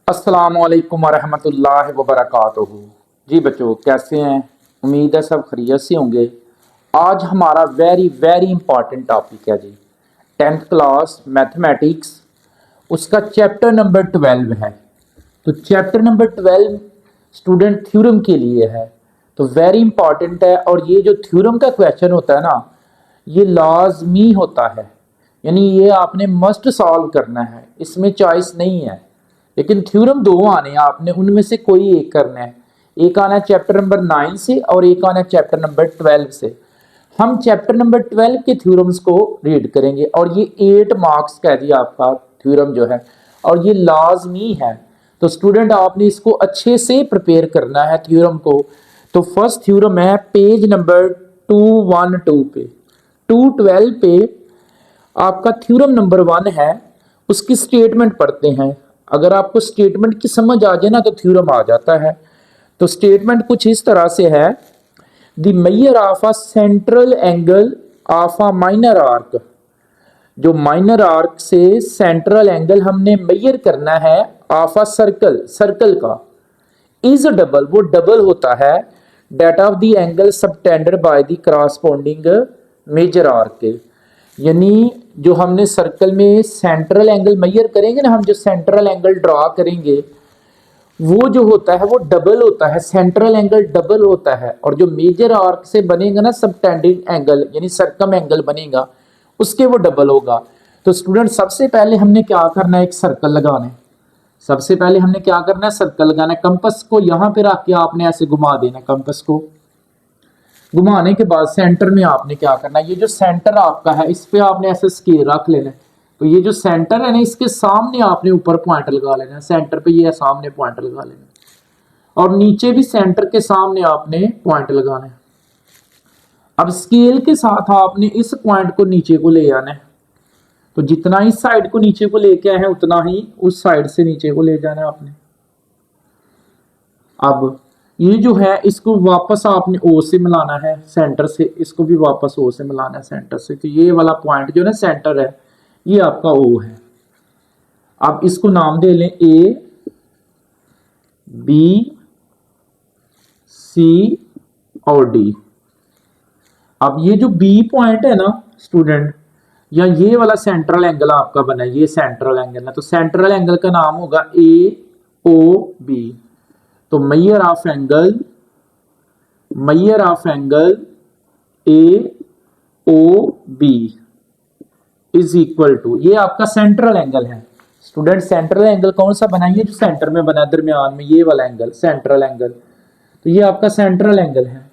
अस्सलाम वालेकुम वरहमतुल्लाहि वबरकातुहू। जी बच्चों, कैसे हैं? उम्मीद है सब खैरियत से होंगे। आज हमारा वेरी वेरी इंपॉर्टेंट टॉपिक है जी, 10th क्लास मैथमेटिक्स, उसका चैप्टर नंबर 12 है। तो चैप्टर नंबर 12 स्टूडेंट थ्योरम के लिए है, तो वेरी इंपॉर्टेंट है। और ये जो थ्योरम का क्वेश्चन होता है ना, ये लाजमी होता है, यानी ये आपने मस्ट सॉल्व करना है, इसमें चॉइस नहीं है। लेकिन थ्योरम दो आने हैं, आपने उनमें से कोई एक करना है। एक आना है चैप्टर नंबर 9 से और एक आना है चैप्टर नंबर 12 से। हम चैप्टर नंबर 12 के थ्योरम्स को रीड करेंगे और ये 8 मार्क्स कह दिया आपका थ्योरम जो है, और ये लाजमी है। तो स्टूडेंट आपने इसको अच्छे से प्रिपेयर करना है थ्योरम को। तो फर्स्ट थ्योरम है पेज नंबर 212 पे, 212 पे आपका थ्योरम नंबर 1 है। उसकी स्टेटमेंट पढ़ते हैं। अगर आपको स्टेटमेंट की समझ आ जाए ना तो थ्योरम आ जाता है। तो स्टेटमेंट कुछ इस तरह से है, the measure of a central angle of a minor arc. जो माइनर आर्क से सेंट्रल एंगल हमने मेजर करना है ऑफ अ सर्कल, सर्कल का, इज डबल, वो डबल होता है that of the angle subtended by the corresponding measure arc. यानी जो हमने सर्कल में सेंट्रल एंगल मेजर करेंगे ना, हम जो सेंट्रल एंगल ड्रॉ करेंगे वो जो होता है वो डबल होता है, सेंट्रल एंगल डबल होता है। और जो मेजर आर्क से बनेगा ना सबटेंडिंग एंगल, यानी सर्कम एंगल बनेगा, उसके वो डबल होगा। तो स्टूडेंट सबसे पहले हमने क्या करना है, एक सर्कल लगाना है। सबसे पहले हमने क्या करना है, सर्कल लगाना है। कंपस को यहां पे रख के आपने ऐसे घुमा देना। कंपस को घुमाने के बाद सेंटर में आपने क्या करना है, ये जो सेंटर आपका है इस पे आपने ऐसे स्केल रख लेना है। तो ये जो सेंटर है ना, इसके सामने आपने ऊपर पॉइंट लगा लेना है। सेंटर पे ये सामने पॉइंट लगा लेना है और नीचे भी सेंटर के सामने आपने पॉइंट लगाना है। अब स्केल के साथ आपने इस पॉइंट को नीचे को ले आना है। तो जितना इस साइड को नीचे को लेके आए हैं उतना ही उस साइड से नीचे को ले जाना है आपने। अब ये जो है इसको वापस आपने ओ से मिलाना है, सेंटर से इसको भी वापस ओ से मिलाना है सेंटर से। तो ये वाला पॉइंट जो है ना सेंटर है, ये आपका ओ है। अब इसको नाम दे लें ए बी सी और डी। अब ये जो बी पॉइंट है ना स्टूडेंट, या ये वाला सेंट्रल एंगल आपका बना है, ये सेंट्रल एंगल है, तो सेंट्रल एंगल का नाम होगा ए ओ बी। तो measure of angle A O B is equal to, ये आपका सेंट्रल एंगल है। स्टूडेंट सेंट्रल एंगल कौन सा बनाइए, जो सेंटर में बना दरमियान में, ये वाला एंगल सेंट्रल एंगल। तो ये आपका सेंट्रल एंगल है।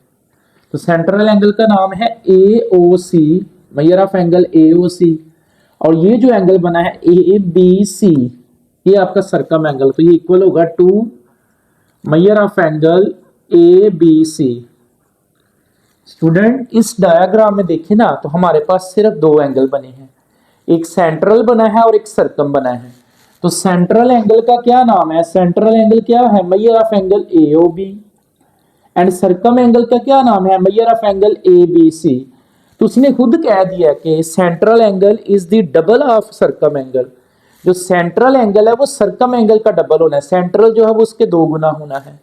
तो सेंट्रल एंगल का नाम है ए O C, major of angle A O सी। और ये जो एंगल बना है ए बी सी, ये आपका सर्कम एंगल। तो ये इक्वल होगा to measure of angle A B C. Student इस डायग्राम में देखें ना, तो हमारे पास सिर्फ दो एंगल बने हैं, एक सेंट्रल बना है और एक सर्कम बना है। तो सेंट्रल एंगल का क्या नाम है, सेंट्रल एंगल क्या है, measure of angle A O B. And circum angle का क्या नाम है, measure of angle A B C. तो उसने खुद कह दिया कि central angle is the double of circum angle. जो सेंट्रल एंगल है वो सर्कम एंगल का डबल होना है, सेंट्रल जो है वो उसके दो गुना होना है।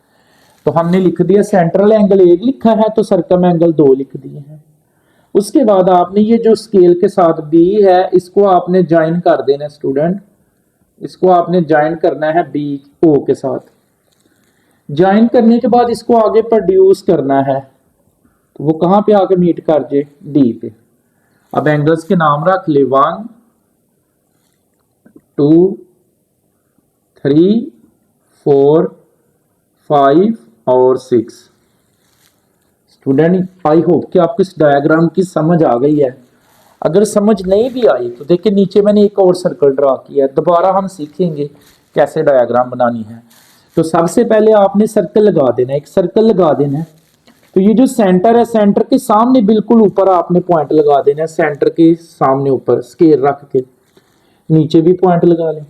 तो हमने लिख दिया सेंट्रल एंगल एक लिखा है तो सर्कम एंगल दो लिख दिए हैं। उसके बाद आपने ये जो स्केल के साथ बी है इसको आपने ज्वाइन कर देना स्टूडेंट, इसको आपने ज्वाइन करना है बी ओ के साथ। ज्वाइन करने के बाद इसको आगे प्रोड्यूस करना है, तो वो कहां पे आके मीट कर जे, डी पे। अब एंगल्स के नाम रख ले, 1 2 3 4 5 और 6। स्टूडेंट आई होप कि आपको इस डायग्राम की समझ आ गई है। अगर समझ नहीं भी आई तो देखिए नीचे मैंने एक और सर्कल ड्रा किया है, दोबारा हम सीखेंगे कैसे डायग्राम बनानी है। तो सबसे पहले आपने सर्कल लगा देना, एक सर्कल लगा देना है। तो ये जो सेंटर है, सेंटर के सामने बिल्कुल ऊपर आपने पॉइंट लगा देना है, सेंटर के सामने ऊपर स्केल रख के नीचे भी पॉइंट लगा लें।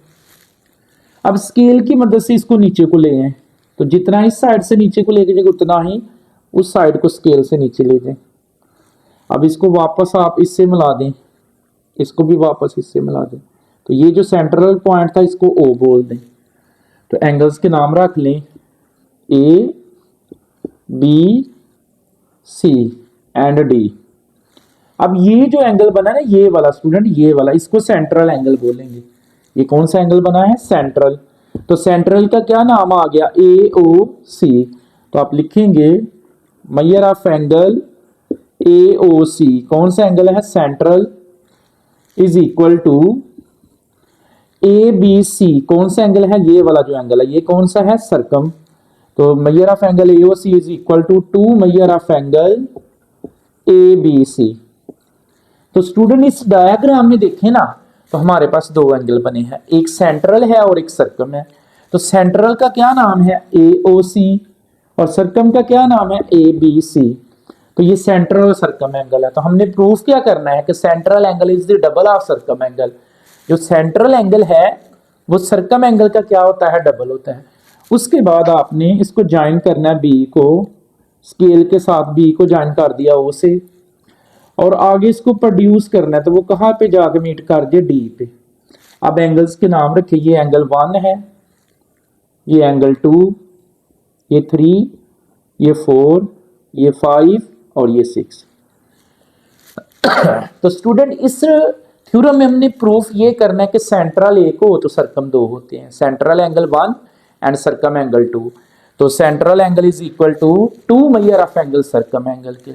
अब स्केल की मदद से इसको नीचे को ले आए, तो जितना इस साइड से नीचे को लेके जाएंगे उतना ही उस साइड को स्केल से नीचे ले जाए। अब इसको वापस आप इससे मिला दें, इसको भी वापस इससे मिला दें। तो ये जो सेंट्रल पॉइंट था इसको ओ बोल दें। तो एंगल्स के नाम रख लें A B C and D. अब ये जो एंगल बना है ना, ये वाला स्टूडेंट, ये वाला, इसको सेंट्रल एंगल बोलेंगे। ये कौन सा एंगल बना है? सेंट्रल। तो सेंट्रल का क्या नाम आ गया? ए ओ सी। तो आप लिखेंगे measure of angle A O C, कौन सा एंगल है? Central, is equal to A B C, कौन सा एंगल है? ये वाला जो एंगल है, ये कौन सा है? सर्कम। तो measure of angle A O C is equal to 2 measure of angle A B C. तो स्टूडेंट इस डायग्राम में देखें ना, तो हमारे पास दो एंगल बने हैं, एक सेंट्रल है और एक सर्कम है। तो सेंट्रल का क्या नाम है? ए ओ सी, और सर्कम का क्या नाम है? A B C. तो ये सेंट्रल और सर्कम एंगल है। तो हमने प्रूफ क्या करना है कि central angle is the double of circum angle. जो सेंट्रल एंगल है वो सर्कम एंगल का क्या होता है? डबल होता है। उसके बाद आपने इसको ज्वाइन करना है, बी को स्केल के साथ बी को ज्वाइन कर दिया ओ से, और आगे इसको प्रोड्यूस करना है। तो वो कहाँ पे जाके मीट कर दिया? डी पे। अब एंगल्स के नाम रखिए, ये एंगल 1 है, ये एंगल 2, ये 3, ये 4, ये 5 और ये 6। तो स्टूडेंट इस थ्योरम में हमने प्रूफ ये करना है कि सेंट्रल एक हो तो सर्कम दो होते हैं, central angle 1 and circum angle 2। तो central angle is equal to 2 measure of angle circum angle के।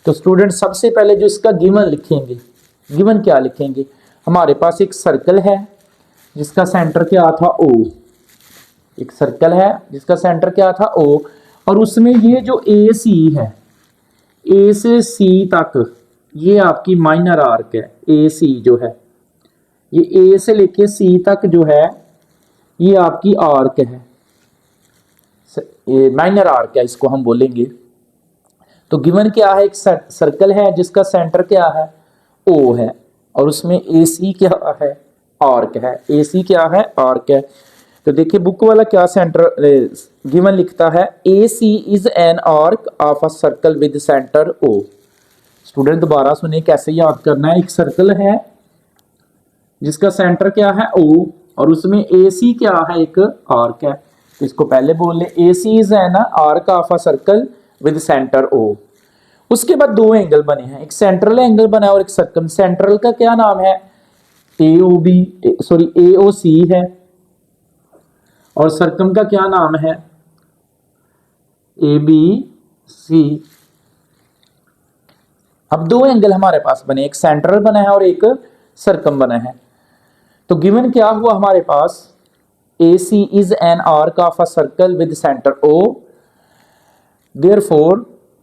तो स्टूडेंट सबसे पहले जो इसका गिवन लिखेंगे, गिवन क्या लिखेंगे? हमारे पास एक सर्कल है जिसका सेंटर क्या था? ओ। एक सर्कल है जिसका सेंटर क्या था? ओ। और उसमें ये जो ए सी है, ए से सी तक ये आपकी माइनर आर्क है। ए सी जो है, ये ए से लेके सी तक जो है ये आपकी आर्क है, ये माइनर आर्क है, इसको हम बोलेंगे। तो गिवन क्या है? एक सर्कल है जिसका सेंटर क्या है? ओ है, और उसमें ए सी क्या है? आर्क है। ए सी क्या है? आर्क है। तो देखिए बुक वाला क्या सेंटर गिवन लिखता है? A C is an arc of a circle with centre O. Student दोबारा सुनिए कैसे याद करना है। एक सर्कल है जिसका सेंटर क्या है? ओ, और उसमें ए सी क्या है? एक आर्क है। तो इसको पहले बोल ले, A C is an arc of a circle with centre O. उसके बाद दो एंगल बने हैं, एक सेंट्रल एंगल बना है और एक सर्कम। सेंट्रल का क्या नाम है? ए ओ बी, सॉरी ए ओ सी है, और सर्कम का क्या नाम है? A B C. अब दो एंगल हमारे पास बने, एक सेंट्रल बना है और एक सर्कम बना है। तो गिवन क्या हुआ हमारे पास? A C is an arc of a circle with centre O, therefore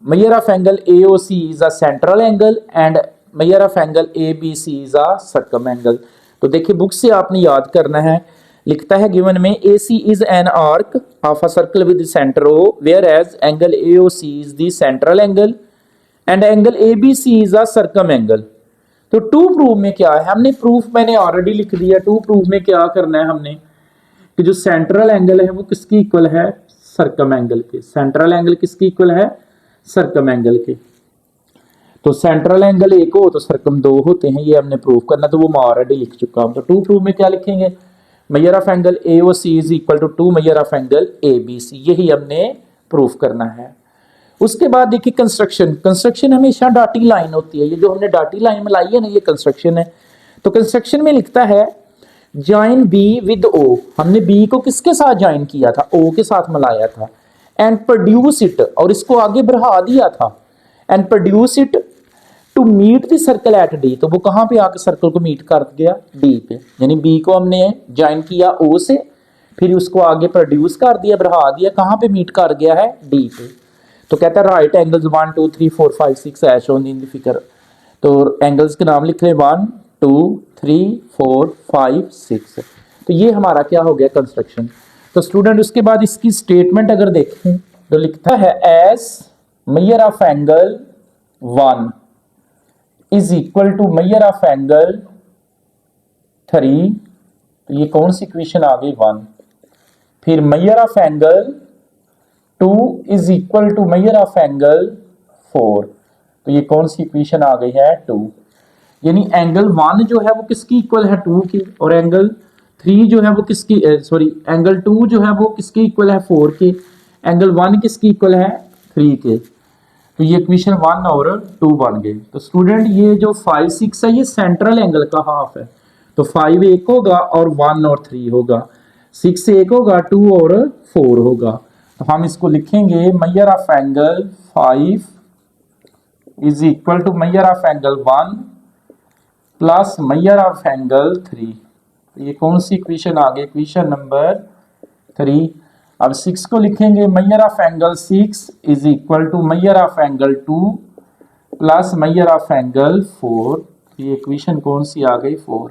measure of angle AOC is a central angle and measure of angle ABC is a circumangle। तो देखिए बुक से आपने याद करना है, लिखता है गिवन में AC is an arc of a circle with center O whereas angle AOC is the central angle and angle ABC is a circumangle। तो टू प्रूफ में क्या है? हमने प्रूफ मैंने ऑलरेडी लिख दिया। टू प्रूफ में क्या करना है हमने कि जो सेंट्रल एंगल है वो किसकी इक्वल है? सर्कम एंगल के। सेंट्रल एंगल किसकी इक्वल है? सर्कम एंगल के। तो सेंट्रल एंगल एक हो तो सर्कम दो होते हैं, ये हमने प्रूव करना, तो वो मैं ऑलरेडी लिख चुका हूं। तो टू प्रूफ में क्या लिखेंगे? Measure of angle AOC is equal to 2 measure of angle ABC, यही हमने प्रूफ करना है। उसके बाद देखिए कंस्ट्रक्शन। कंस्ट्रक्शन हमेशा डॉटी लाइन होती है, ये जो हमने डॉटी लाइन में लाई है ना, ये कंस्ट्रक्शन है। तो कंस्ट्रक्शन में लिखता है ज्वाइन बी विद ओ। हमने बी को किसके साथ ज्वाइन किया था? ओ के साथ मिलाया था। एंड प्रोड्यूस इट, और इसको आगे बढ़ा दिया था। And produce it to meet the circle at D. तो वो कहां पे आके सर्कल को मीट कर गया? डी पे। यानी बी को हमने ज्वाइन किया ओ से, फिर उसको आगे प्रोड्यूस कर दिया, बढ़ा दिया, कहां पे मीट कर गया है? डी पे। तो कहता है right angles 1 2 3 4 5 6 as shown in the figure. तो एंगल्स के नाम लिख रहे 1 2 3 4 5 6। तो ये हमारा क्या हो गया? कंस्ट्रक्शन। तो स्टूडेंट उसके बाद इसकी स्टेटमेंट अगर देखें तो लिखता है as measure of angle 1 is equal to measure of angle 3। तो ये कौन सी इक्वेशन आ गई? 1। फिर measure of angle 2 is equal to measure of angle 4। तो ये कौन सी इक्वेशन आ गई है? 2। यानी एंगल 1 जो है वो किसकी इक्वल है? 2 की, और एंगल 3 जो है वो किसकी सॉरी एंगल 2 जो है वो किसके इक्वल है 4 के, एंगल 1 किसकी इक्वल है 3 के। तो ये इक्वेशन 1 और 2 बन गए। तो स्टूडेंट ये जो 5 6 है ये सेंट्रल एंगल का हाफ है, तो 5 एक होगा और 1 और 3 होगा, 6 एक होगा 2 और 4 होगा। तो हम इसको लिखेंगे measure of angle 5 is equal to measure of angle 1 plus measure of angle 3। तो ये कौन सी इक्वेशन आ गई, इक्वेशन नंबर 3। अब 6 को लिखेंगे measure of angle 6 is equal to measure of angle 2 plus measure of angle 4। ये इक्वेशन कौन सी आ गई 4।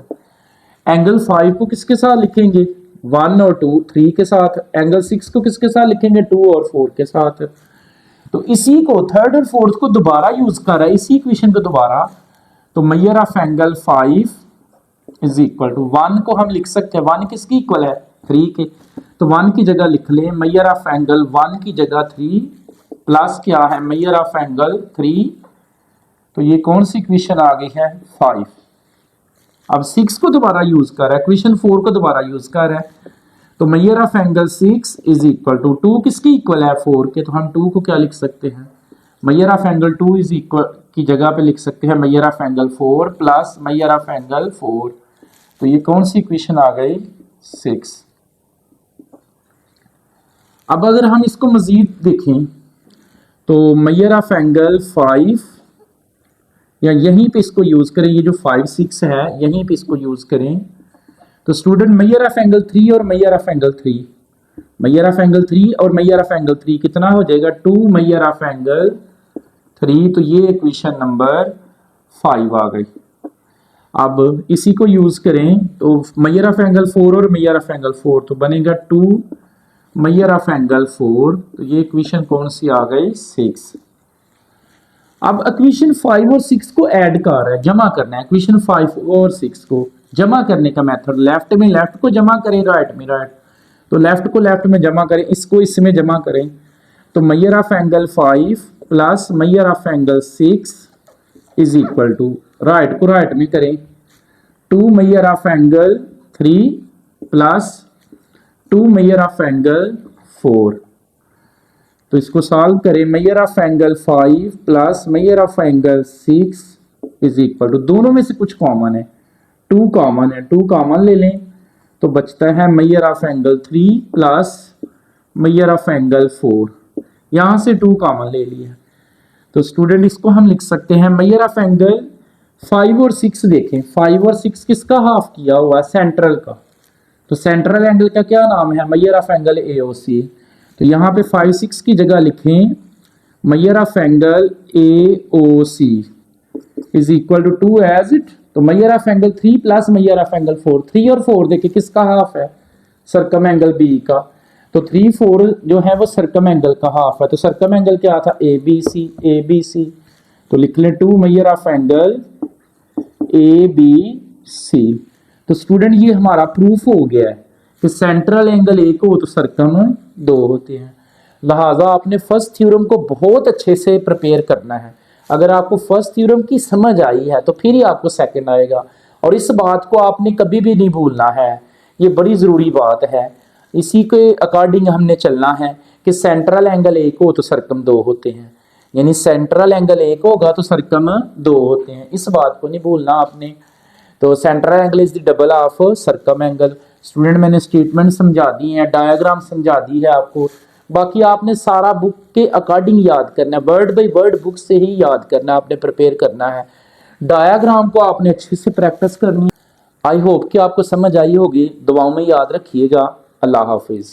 एंगल 5 को किसके साथ लिखेंगे 1 और 2 3 के साथ, एंगल 6 को किसके साथ लिखेंगे 2 और 4 के साथ। तो इसी को थर्ड और फोर्थ को दोबारा यूज कर रहा है, इसी इक्वेशन को दोबारा। तो measure of angle 5 is equal to 1 को हम लिख सकते हैं, 1 किसकी इक्वल है 3 के, तो 1 की जगह लिख लें मेजर ऑफ एंगल 1 की जगह 3 प्लस क्या है मेजर ऑफ एंगल 3। तो ये कौन सी इक्वेशन आ गई है 5। अब 6 को दोबारा यूज कर रहा है, इक्वेशन 4 को दोबारा यूज कर रहा है। तो measure of angle 6 is equal to 2 किसकी इक्वल है 4 के, तो हम 2 को क्या लिख सकते हैं major of angle 2 is equal की जगह पे लिख सकते हैं major of angle 4 plus measure of angle 4। तो ये कौन सी इक्वेशन आ गई 6। अब अगर हम इसको मजीद देखें तो मेजर ऑफ एंगल 5 या यहीं पे इसको यूज करें, ये जो 5 6 है यहीं पे इसको यूज करें। तो स्टूडेंट मेजर ऑफ एंगल 3 और major of angle 3, major of angle 3 और मेजर ऑफ एंगल 3 कितना हो जाएगा 2 मेजर ऑफ एंगल 3। तो ये इक्वेशन नंबर 5 आ गई। अब इसी को यूज करें तो मेजर ऑफ एंगल 4 और मेजर ऑफ एंगल 4 तो बनेगा 2 मेजर ऑफ एंगल 4। तो ये इक्वेशन कौन सी आ गई 6। अब इक्वेशन 5 और 6 को ऐड कर रहा है, जमा करना है। इक्वेशन 5 और 6 को जमा करने का मेथड, लेफ्ट में लेफ्ट को जमा करें, राइट में राइट। तो लेफ्ट को लेफ्ट में जमा करें, इसको इसमें जमा करें। तो measure of angle 5 plus measure of angle 6 is equal to, right को राइट में करें 2 measure of angle 3 plus 2 measure of angle 4। तो इसको सॉल्व करें, measure of angle 5 plus measure of angle 6 is equal to, दोनों में से कुछ कॉमन है 2 कॉमन है, 2 कॉमन ले लें तो बचता है measure of angle 3 plus measure of angle 4। यहां से 2 कॉमन ले लिया। तो स्टूडेंट इसको हम लिख सकते हैं मेजर ऑफ एंगल 5 और 6 देखें, 5 और 6 किसका हाफ किया हुआ है सेंट्रल का। तो सेंट्रल एंगल का क्या नाम है मेजर ऑफ एंगल AOC। तो यहाँ पे 5 6 की जगह लिखें measure of angle AOC is equal to 2 as it. तो measure of angle 3 plus measure of angle 4, 3 और 4 देखिए किसका हाफ है सर्कम एंगल B का। तो 3 4 जो है वो सर्कम एंगल का हाफ है। तो सर्कम एंगल क्या था ABC। तो लिख लें 2 मेजर ऑफ एंगल ABC। तो स्टूडेंट ये हमारा प्रूफ हो गया है कि सेंट्रल एंगल एक हो तो सर्कम 2 होते हैं। लिहाजा आपने फर्स्ट थ्योरम को बहुत अच्छे से प्रिपेयर करना है। अगर आपको फर्स्ट थ्योरम की समझ आई है तो फिर ही आपको सेकंड आएगा, और इस बात को आपने कभी भी नहीं भूलना है, ये बड़ी ज़रूरी बात है। इसी के अकॉर्डिंग हमने चलना है कि सेंट्रल एंगल एक हो तो सर्कम 2 होते हैं, यानी सेंट्रल एंगल एक होगा तो सर्कम 2 होते हैं, इस बात को नहीं भूलना आपने। तो central angle is the double of circum angle. Student मैंने स्टेटमेंट समझा दी है, डायग्राम समझा दी है आपको, बाकी आपने सारा बुक के अकॉर्डिंग याद करना है, वर्ड बाय वर्ड बुक से ही याद करना, आपने प्रिपेयर करना है। डायग्राम को आपने अच्छे से प्रैक्टिस करनी है। आई होप कि आपको समझ आई होगी। दुआओं में याद रखिएगा। अल्लाह हाफिज़।